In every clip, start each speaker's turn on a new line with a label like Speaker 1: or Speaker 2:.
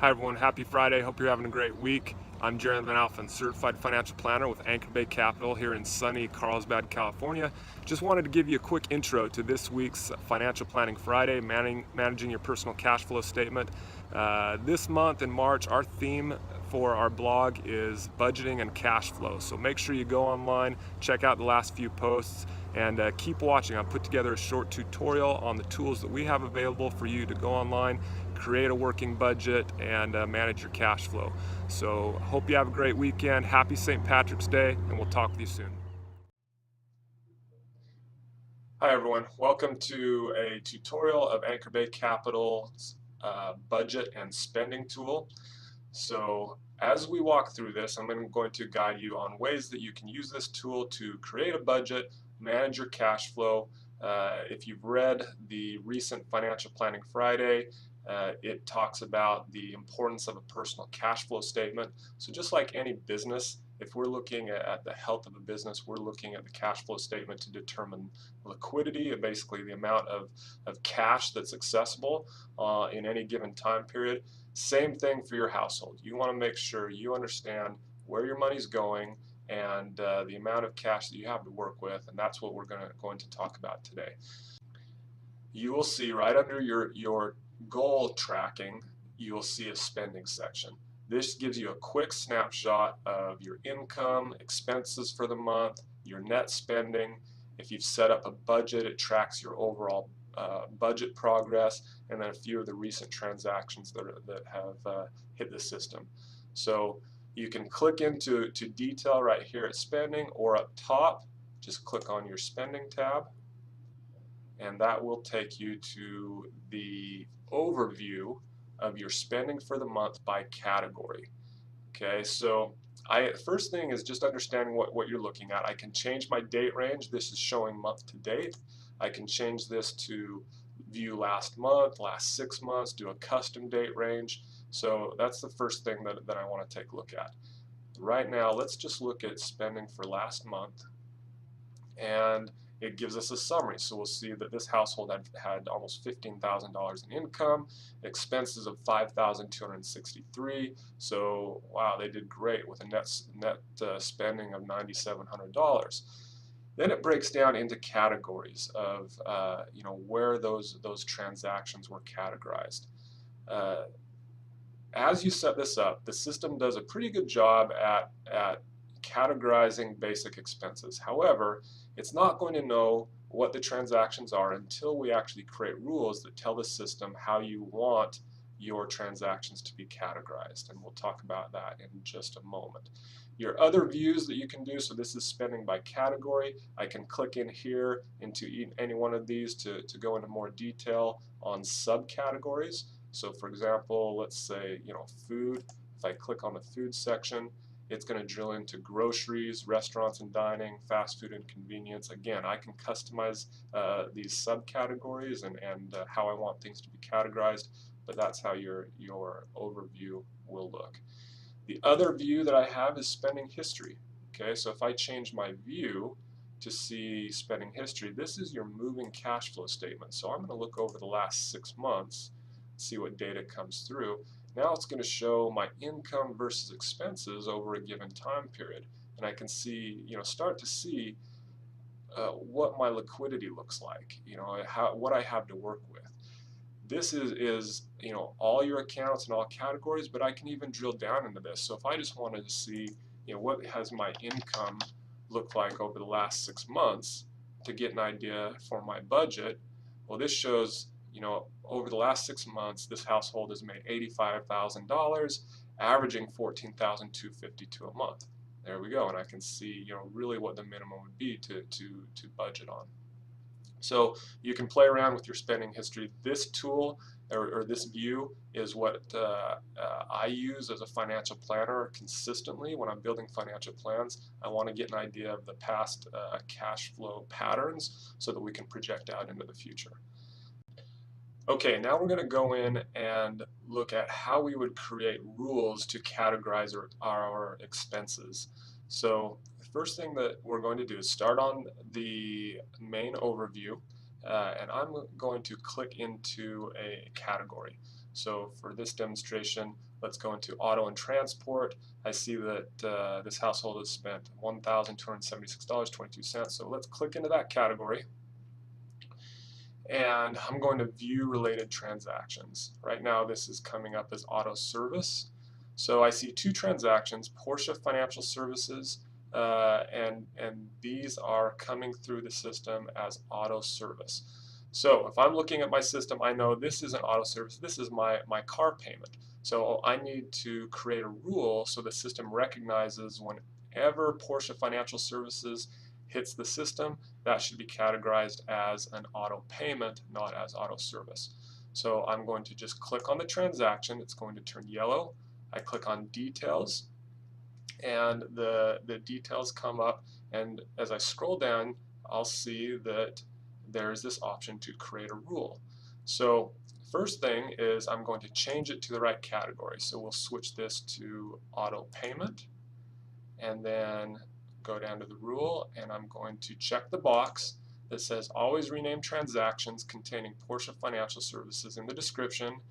Speaker 1: Hi everyone, happy Friday. Hope you're having a great week. I'm Jaron Van Alphen, Certified Financial Planner with Anchor Bay Capital here in sunny Carlsbad, California. Just wanted to give you a quick intro to this week's Financial Planning Friday, managing your personal cash flow statement. This month in March, our theme for our blog is budgeting and cash flow. So make sure you go online, check out the last few posts, and keep watching. I've put together a short tutorial on the tools that we have available for you to go online, create a working budget, and manage your cash flow. So hope you have a great weekend. Happy St. Patrick's Day, and we'll talk with you soon. Hi everyone, welcome to a tutorial of Anchor Bay Capital's budget and spending tool. So as we walk through this, I'm going to guide you on ways that you can use this tool to create a budget, manage your cash flow. If you've read the recent Financial Planning Friday, it talks about the importance of a personal cash flow statement. So just like any business, if we're looking at the health of a business, we're looking at the cash flow statement to determine liquidity, basically the amount of cash that's accessible in any given time period. Same thing for your household. You want to make sure you understand where your money's going and the amount of cash that you have to work with, and that's what we're going to talk about today. You will see right under your goal tracking, you will see a spending section. This gives you a quick snapshot of your income, expenses for the month, your net spending. If you've set up a budget, it tracks your overall budget progress, and then a few of the recent transactions that have hit the system. So you can click into detail right here at spending, or up top, just click on your spending tab, and that will take you to the overview of your spending for the month by category. Okay, so first thing is just understanding what you're looking at. I can change my date range. This is showing month to date. I can change this to view last month, last 6 months, do a custom date range. So that's the first thing that I want to take a look at. Right now, let's just look at spending for last month, and it gives us a summary. So we'll see that this household had almost $15,000 in income, expenses of $5,263. So wow, they did great with a net spending of $9,700. Then it breaks down into categories of where those transactions were categorized. As you set this up, the system does a pretty good job at categorizing basic expenses. However, it's not going to know what the transactions are until we actually create rules that tell the system how you want your transactions to be categorized, and we'll talk about that in just a moment. Your other views that you can do, so this is spending by category. I can click in here into any one of these to go into more detail on subcategories. So for example, let's say food. If I click on the food section, it's going to drill into groceries, restaurants and dining, fast food and convenience. Again, I can customize these subcategories and how I want things to be categorized, but that's how your overview will look. The other view that I have is spending history. Okay, so if I change my view to see spending history, this is your moving cash flow statement. So I'm going to look over the last 6 months, see what data comes through. Now it's going to show my income versus expenses over a given time period, and I can see, start to see what my liquidity looks like, what I have to work with. This is all your accounts and all categories, but I can even drill down into this. So if I just wanted to see, what has my income look like over the last 6 months to get an idea for my budget, well, this shows, over the last 6 months, this household has made $85,000, averaging $14,252 a month. There we go, and I can see, really what the minimum would be to budget on. So you can play around with your spending history. This tool or this view is what I use as a financial planner consistently when I'm building financial plans. I want to get an idea of the past cash flow patterns so that we can project out into the future. Okay, now we're going to go in and look at how we would create rules to categorize our expenses. So the first thing that we're going to do is start on the main overview, and I'm going to click into a category. So for this demonstration, let's go into auto and transport. I see that this household has spent $1,276.22. So let's click into that category. And I'm going to view related transactions. Right now this is coming up as auto service. So I see two transactions, Porsche Financial Services, and these are coming through the system as auto service. So if I'm looking at my system, I know this is an auto service, this is my car payment. So I need to create a rule so the system recognizes whenever Porsche Financial Services hits the system, that should be categorized as an auto payment, not as auto service. So I'm going to just click on the transaction, it's going to turn yellow. I click on details, and the details come up, and as I scroll down, I'll see that there's this option to create a rule. So first thing is I'm going to change it to the right category. So we'll switch this to auto payment, and then go down to the rule, and I'm going to check the box that says always rename transactions containing Porsche Financial Services in the description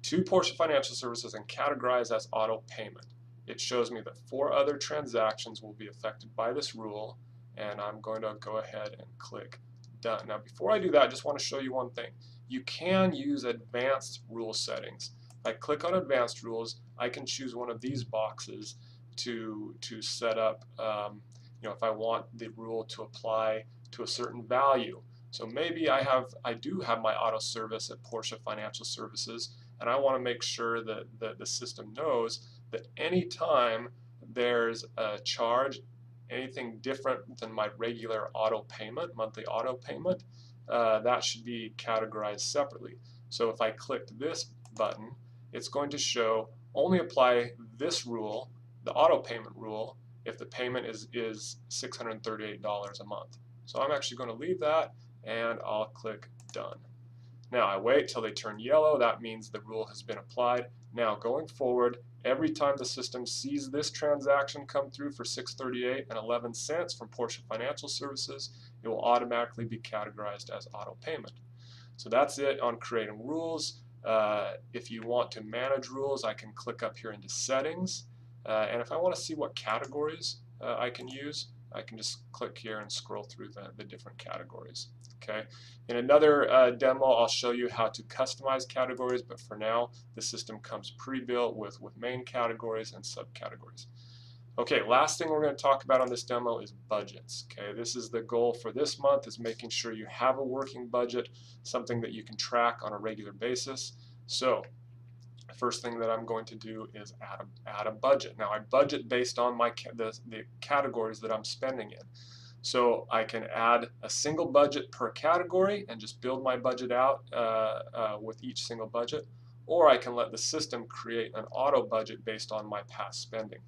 Speaker 1: to Porsche Financial Services and categorize as auto payment. It shows me that 4 other transactions will be affected by this rule, and I'm going to go ahead and click done. Now before I do that, I just want to show you one thing. You can use advanced rule settings. If I click on advanced rules, I can choose one of these boxes to set up, if I want the rule to apply to a certain value. So maybe I do have my auto service at Porsche Financial Services, and I want to make sure that the system knows that anytime there's a charge, anything different than my regular auto payment, monthly auto payment, that should be categorized separately. So if I click this button, it's going to show only apply this rule, the auto payment rule, if the payment is $638 a month. So I'm actually going to leave that, and I'll click done. Now I wait till they turn yellow. That means the rule has been applied. Now going forward, every time the system sees this transaction come through for $638.11 from Porsche Financial Services, it will automatically be categorized as auto payment. So that's it on creating rules. If you want to manage rules, I can click up here into settings, and if I want to see what categories I can use, I can just click here and scroll through the different categories. Okay. In another demo, I'll show you how to customize categories, but for now, the system comes pre-built with main categories and subcategories. Okay, last thing we're going to talk about on this demo is budgets. Okay, this is the goal for this month, is making sure you have a working budget, something that you can track on a regular basis. So first thing that I'm going to do is add a budget. Now I budget based on the categories that I'm spending in. So I can add a single budget per category and just build my budget out with each single budget, or I can let the system create an auto budget based on my past spending.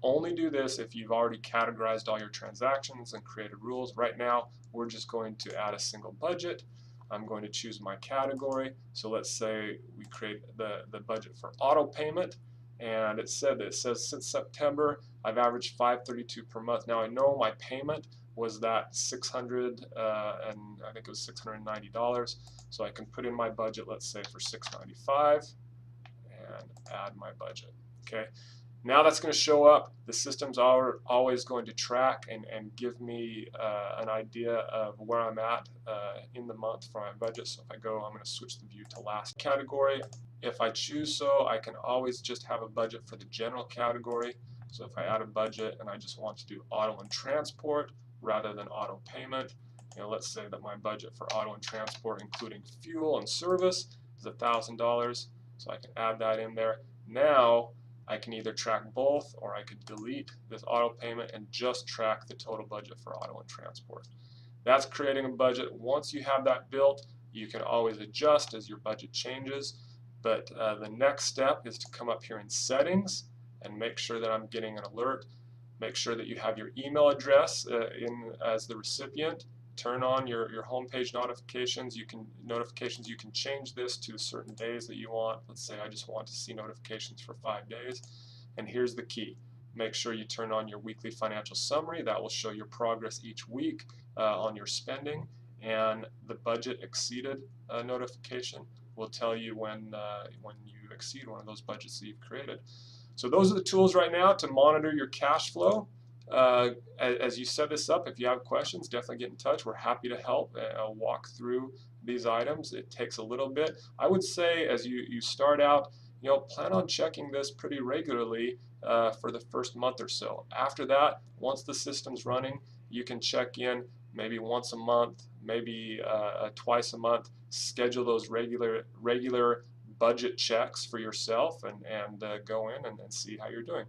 Speaker 1: Only do this if you've already categorized all your transactions and created rules. Right now, we're just going to add a single budget. I'm going to choose my category. So let's say we create the budget for auto payment, and it says since September I've averaged $532 per month. Now I know my payment was that $600 and I think it was $690. So I can put in my budget, let's say for $695, and add my budget. Okay. Now that's going to show up. The system's always going to track and give me an idea of where I'm at in the month for my budget. So if I go, I'm going to switch the view to last category. If I choose so, I can always just have a budget for the general category. So if I add a budget and I just want to do auto and transport rather than auto payment, let's say that my budget for auto and transport, including fuel and service, is $1,000. So I can add that in there. Now I can either track both, or I could delete this auto payment and just track the total budget for auto and transport. That's creating a budget. Once you have that built, you can always adjust as your budget changes. But the next step is to come up here in settings and make sure that I'm getting an alert. Make sure that you have your email address as the recipient. Turn on your homepage notifications. You can change this to certain days that you want. Let's say I just want to see notifications for 5 days. And here's the key. Make sure you turn on your weekly financial summary. That will show your progress each week on your spending. And the budget exceeded notification will tell you when you exceed one of those budgets that you've created. So those are the tools right now to monitor your cash flow. As you set this up, if you have questions, definitely get in touch. We're happy to help walk through these items. It takes a little bit. I would say as you start out, plan on checking this pretty regularly for the first month or so. After that, once the system's running, you can check in maybe once a month, maybe twice a month. Schedule those regular budget checks for yourself and go in and see how you're doing.